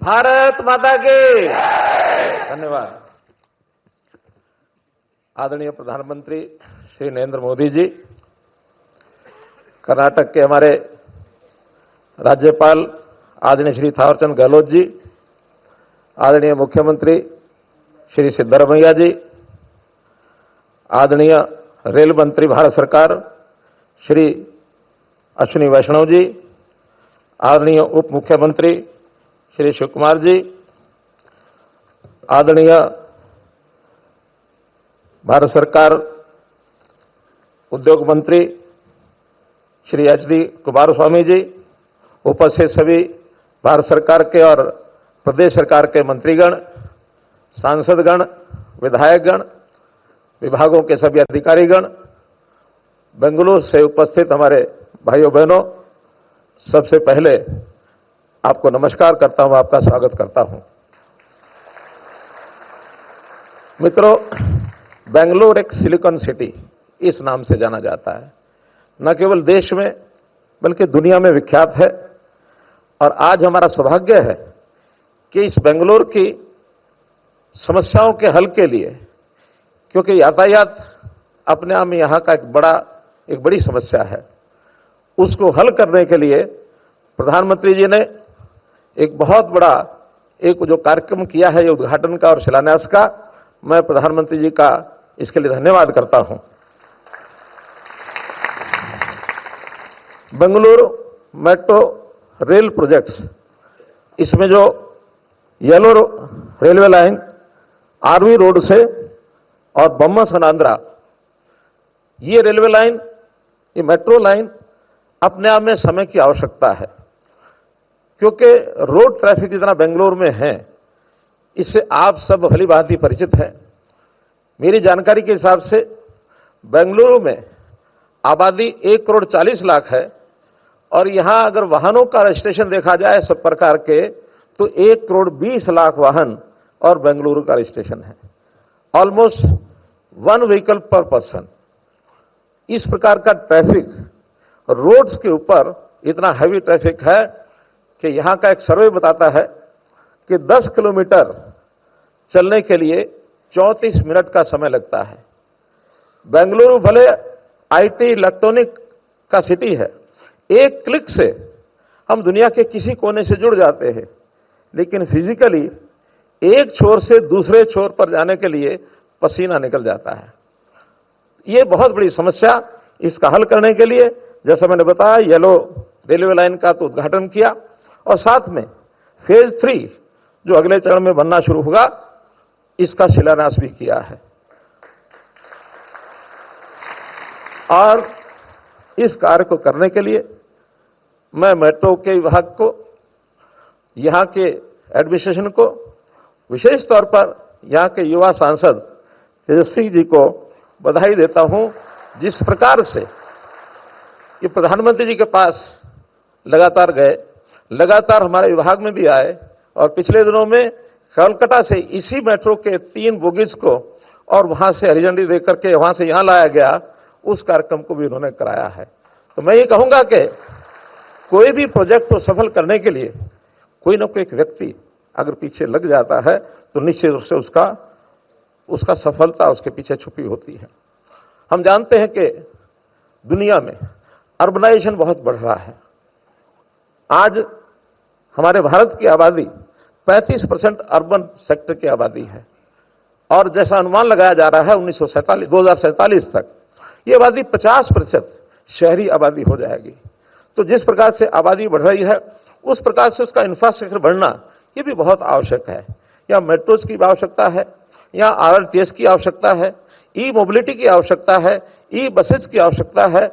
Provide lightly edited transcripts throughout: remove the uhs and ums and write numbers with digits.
भारत माता की धन्यवाद। आदरणीय प्रधानमंत्री श्री नरेंद्र मोदी जी, कर्नाटक के हमारे राज्यपाल आदरणीय श्री थावरचंद गहलोत जी, आदरणीय मुख्यमंत्री श्री सिद्धरमैया जी, आदरणीय रेल मंत्री भारत सरकार श्री अश्विनी वैष्णव जी, आदरणीय उप मुख्यमंत्री श्री शिव कुमार जी, आदरणीय भारत सरकार उद्योग मंत्री श्री एच.डी. कुमारस्वामी जी, उपस्थित सभी भारत सरकार के और प्रदेश सरकार के मंत्रीगण, सांसदगण, विधायकगण, विभागों के सभी अधिकारीगण, बेंगलुरु से उपस्थित हमारे भाइयों बहनों, सबसे पहले आपको नमस्कार करता हूं, आपका स्वागत करता हूं। मित्रों, बेंगलुरु एक सिलिकॉन सिटी इस नाम से जाना जाता है, न केवल देश में बल्कि दुनिया में विख्यात है। और आज हमारा सौभाग्य है कि इस बेंगलुरु की समस्याओं के हल के लिए, क्योंकि यातायात अपने आप में यहां का एक बड़ी समस्या है, उसको हल करने के लिए प्रधानमंत्री जी ने एक बहुत बड़ा जो कार्यक्रम किया है, ये उद्घाटन का और शिलान्यास का, मैं प्रधानमंत्री जी का इसके लिए धन्यवाद करता हूं। बेंगलुरु मेट्रो रेल प्रोजेक्ट्स, इसमें जो yellow railway line RV road से और बम्मा-सनांद्रा, ये रेलवे लाइन, ये मेट्रो लाइन अपने आप में समय की आवश्यकता है, क्योंकि रोड ट्रैफिक जितना बेंगलुरु में है, इससे आप सब भली भांति परिचित हैं। मेरी जानकारी के हिसाब से बेंगलुरु में आबादी 1 करोड़ 40 लाख है, और यहां अगर वाहनों का रजिस्ट्रेशन देखा जाए सब प्रकार के, तो 1 करोड़ 20 लाख वाहन और बेंगलुरु का रजिस्ट्रेशन है, ऑलमोस्ट 1 व्हीकल पर पर्सन। इस प्रकार का ट्रैफिक रोड्स के ऊपर इतना हैवी ट्रैफिक है कि यहां का एक सर्वे बताता है कि 10 किलोमीटर चलने के लिए 34 मिनट का समय लगता है। बेंगलुरु भले आईटी इलेक्ट्रॉनिक का सिटी है, एक क्लिक से हम दुनिया के किसी कोने से जुड़ जाते हैं, लेकिन फिजिकली एक छोर से दूसरे छोर पर जाने के लिए पसीना निकल जाता है। ये बहुत बड़ी समस्या, इसका हल करने के लिए जैसा मैंने बताया, येलो रेलवे लाइन का तो उद्घाटन किया, और साथ में फेज 3 जो अगले चरण में बनना शुरू होगा, इसका शिलान्यास भी किया है। और इस कार्य को करने के लिए मैं मेट्रो के विभाग को, यहां के एडमिनिस्ट्रेशन को, विशेष तौर पर यहां के युवा सांसद तेजस्वी जी को बधाई देता हूं। जिस प्रकार से ये प्रधानमंत्री जी के पास लगातार गए, लगातार हमारे विभाग में भी आए, और पिछले दिनों में कोलकाता से इसी मेट्रो के 3 बोगीज को और वहां से हरी झंडी देकर के वहां से यहां लाया गया, उस कार्यक्रम को भी उन्होंने कराया है। तो मैं ये कहूंगा कि कोई भी प्रोजेक्ट को सफल करने के लिए कोई ना कोई एक व्यक्ति अगर पीछे लग जाता है, तो निश्चित रूप से उसका सफलता उसके पीछे छुपी होती है। हम जानते हैं कि दुनिया में अर्बनाइजेशन बहुत बढ़ रहा है। आज हमारे भारत की आबादी 35% अर्बन सेक्टर की आबादी है, और जैसा अनुमान लगाया जा रहा है 2047 तक ये आबादी 50% शहरी आबादी हो जाएगी। तो जिस प्रकार से आबादी बढ़ रही है, उस प्रकार से उसका इंफ्रास्ट्रक्चर बढ़ना ये भी बहुत आवश्यक है। यहाँ मेट्रोज की आवश्यकता है, यहाँ आरटीएस की आवश्यकता है, ई मोबिलिटी की आवश्यकता है, ई बसेस की आवश्यकता है,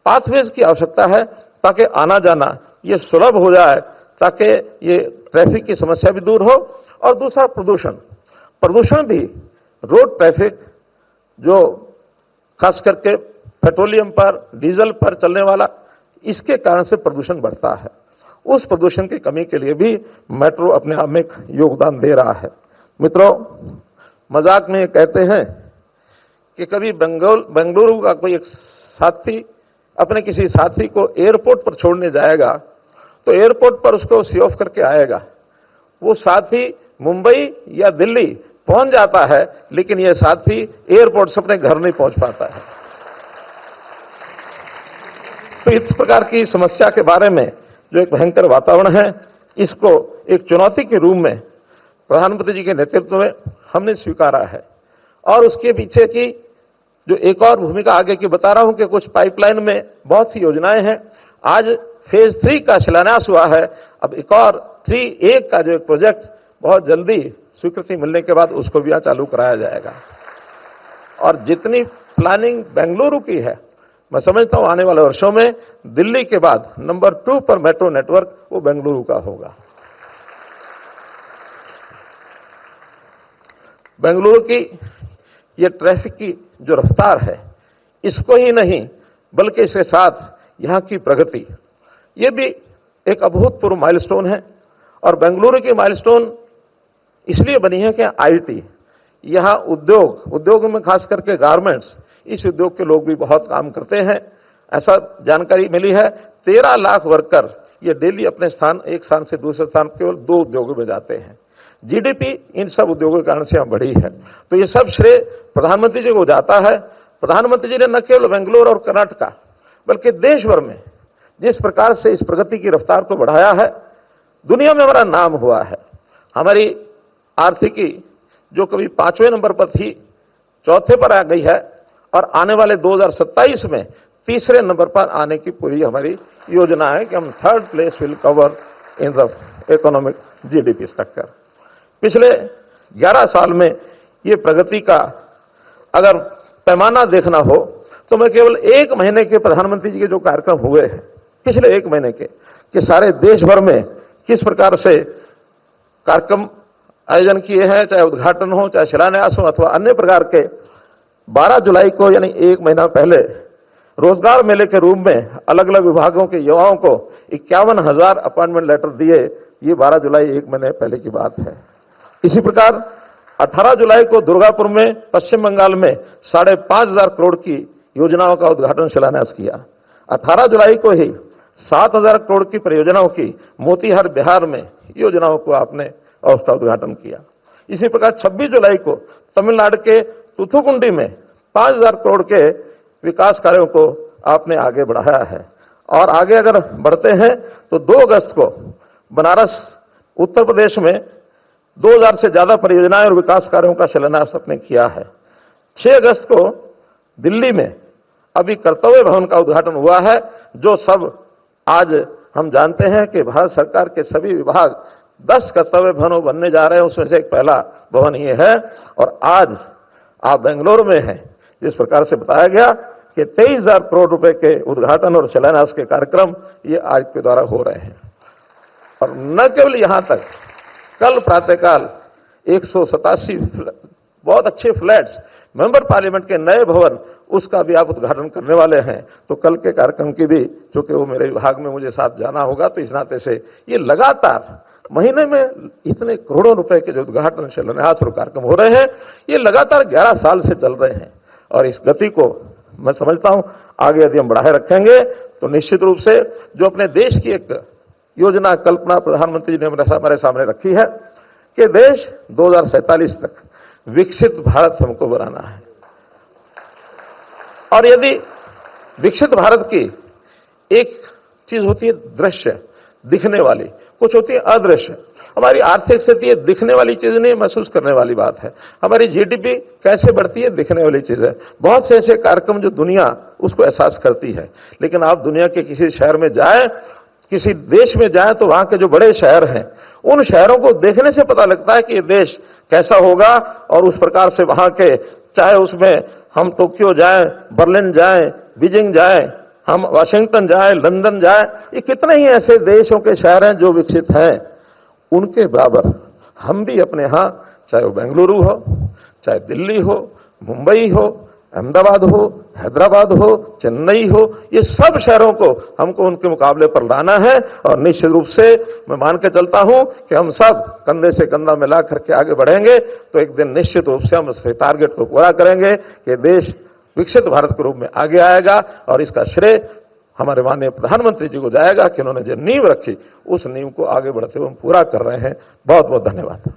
पाथवेज की आवश्यकता है, ताकि आना जाना ये सुलभ हो जाए, ताकि ये ट्रैफिक की समस्या भी दूर हो। और दूसरा प्रदूषण भी, रोड ट्रैफिक जो खास करके पेट्रोलियम पर, डीजल पर चलने वाला, इसके कारण से प्रदूषण बढ़ता है। उस प्रदूषण की कमी के लिए भी मेट्रो अपने आप में एक योगदान दे रहा है। मित्रों, मजाक में कहते हैं कि कभी बेंगलुरु का कोई एक साथी अपने किसी साथी को एयरपोर्ट पर छोड़ने जाएगा, तो एयरपोर्ट पर उसको सी ऑफ करके आएगा। वो साथी मुंबई या दिल्ली पहुंच जाता है, लेकिन ये साथी एयरपोर्ट से अपने घर नहीं पहुंच पाता है। तो इस प्रकार की समस्या के बारे में जो एक भयंकर वातावरण है, इसको एक चुनौती के रूप में प्रधानमंत्री जी के नेतृत्व में हमने स्वीकारा है। और उसके पीछे की जो एक और भूमिका आगे की बता रहा हूं कि कुछ पाइपलाइन में बहुत सी योजनाएं हैं। आज फेज 3 का शिलान्यास हुआ है। अब एक और 3A का जो एक प्रोजेक्ट बहुत जल्दी स्वीकृति मिलने के बाद उसको भी चालू कराया जाएगा। और जितनी प्लानिंग बेंगलुरु की है, मैं समझता हूं आने वाले वर्षों में दिल्ली के बाद नंबर 2 पर मेट्रो नेटवर्क वो बेंगलुरु का होगा। बेंगलुरु की ये ट्रैफिक की जो रफ्तार है, इसको ही नहीं बल्कि इसके साथ यहां की प्रगति, ये भी एक अभूतपूर्व माइलस्टोन है। और बेंगलुरु की माइलस्टोन इसलिए बनी है कि आईटी, यहां उद्योग में खास करके गारमेंट्स, इस उद्योग के लोग भी बहुत काम करते हैं। ऐसा जानकारी मिली है 13 लाख वर्कर ये डेली अपने स्थान, एक स्थान से दूसरे स्थान केवल 2 उद्योगों में जाते हैं। जीडीपी इन सब उद्योगों के कारण से यहां बढ़ी है। तो ये सब श्रेय प्रधानमंत्री जी को जाता है। प्रधानमंत्री जी ने न केवल बेंगलुरु और कर्नाटका बल्कि देश भर में जिस प्रकार से इस प्रगति की रफ्तार को बढ़ाया है, दुनिया में हमारा नाम हुआ है। हमारी आर्थिकी जो कभी 5वें नंबर पर थी, 4थे पर आ गई है और आने वाले 2027 में 3रे नंबर पर आने की पूरी हमारी योजना है कि हम 3rd place will cover in the economic GDP structure. पिछले 11 साल में ये प्रगति का अगर पैमाना देखना हो तो मैं केवल 1 महीने के प्रधानमंत्री जी के जो कार्यक्रम हुए हैं, पिछले 1 महीने के, कि सारे देश भर में किस प्रकार से कार्यक्रम आयोजन किए हैं, चाहे उद्घाटन हो, चाहे शिलान्यास हो अथवा अन्य प्रकार के। 12 जुलाई को यानी 1 महीना पहले रोजगार मेले के रूप में अलग अलग विभागों के युवाओं को 51,000 अपॉइंटमेंट लेटर दिए। ये 12 जुलाई 1 महीने पहले की बात है। इसी प्रकार 18 जुलाई को दुर्गापुर में पश्चिम बंगाल में 5,500 करोड़ की योजनाओं का उद्घाटन शिलान्यास किया। 18 जुलाई को ही 7,000 करोड़ की परियोजनाओं की मोतीहार बिहार में योजनाओं को आपने उसका उद्घाटन किया। इसी प्रकार 26 जुलाई को तमिलनाडु के तुथुकुंडी में 5,000 करोड़ के विकास कार्यों को आपने आगे बढ़ाया है। और आगे अगर बढ़ते हैं तो 2 अगस्त को बनारस उत्तर प्रदेश में 2,000 से ज्यादा परियोजनाएं और विकास कार्यों का शिलान्यास आपने किया है। 6 अगस्त को दिल्ली में अभी कर्तव्य भवन का उद्घाटन हुआ है, जो सब आज हम जानते हैं कि भारत सरकार के सभी विभाग 10 कर्तव्य भवन बनने जा रहे हैं, उसमें से एक पहला भवन ये है। और आज आप बेंगलुरु में हैं, जिस प्रकार से बताया गया कि 23,000 करोड़ रुपए के उद्घाटन और शिलान्यास के कार्यक्रम ये आज के द्वारा हो रहे हैं। और न केवल यहां तक, कल प्रातःकाल 187 बहुत अच्छे फ्लैट्स, मेंबर पार्लियामेंट के नए भवन, उसका भी आप उद्घाटन करने वाले हैं। तो कल के कार्यक्रम की भी, चूंकि वो मेरे विभाग में मुझे साथ जाना होगा, तो इस नाते से ये लगातार महीने में इतने करोड़ों रुपए के जो उद्घाटन शिलान्यास और कार्यक्रम हो रहे हैं, ये लगातार 11 साल से चल रहे हैं। और इस गति को मैं समझता हूं आगे यदि हम बढ़ाए रखेंगे तो निश्चित रूप से जो अपने देश की एक योजना कल्पना प्रधानमंत्री जी ने हमारे सामने रखी है कि देश 2047 तक विकसित भारत हमको बनाना है। और यदि विकसित भारत की एक चीज होती है दृश्य, दिखने वाली, कुछ होती है अदृश्य। हमारी आर्थिक स्थिति ये दिखने वाली चीज नहीं, महसूस करने वाली बात है। हमारी जीडीपी कैसे बढ़ती है, दिखने वाली चीज है। बहुत से ऐसे कार्यक्रम जो दुनिया उसको एहसास करती है, लेकिन आप दुनिया के किसी शहर में जाए, किसी देश में जाए, तो वहां के जो बड़े शहर हैं, उन शहरों को देखने से पता लगता है कि ये देश कैसा होगा। और उस प्रकार से वहां के, चाहे उसमें हम टोक्यो जाएं, बर्लिन जाएं, बीजिंग जाएं, हम वाशिंगटन जाएं, लंदन जाएं, ये कितने ही ऐसे देशों के शहर हैं जो विकसित हैं। उनके बराबर हम भी अपने यहां, चाहे वो बेंगलुरु हो, चाहे दिल्ली हो, मुंबई हो, अहमदाबाद हो, हैदराबाद हो, चेन्नई हो, ये सब शहरों को हमको उनके मुकाबले पर लाना है। और निश्चित रूप से मैं मान के चलता हूं कि हम सब कंधे से कंधा मिला करके आगे बढ़ेंगे तो एक दिन निश्चित रूप से हम इस टारगेट को पूरा करेंगे कि देश विकसित भारत के रूप में आगे आएगा। और इसका श्रेय हमारे माननीय प्रधानमंत्री जी को जाएगा कि उन्होंने जो नींव रखी उस नींव को आगे बढ़ते हुए हम पूरा कर रहे हैं। बहुत बहुत धन्यवाद।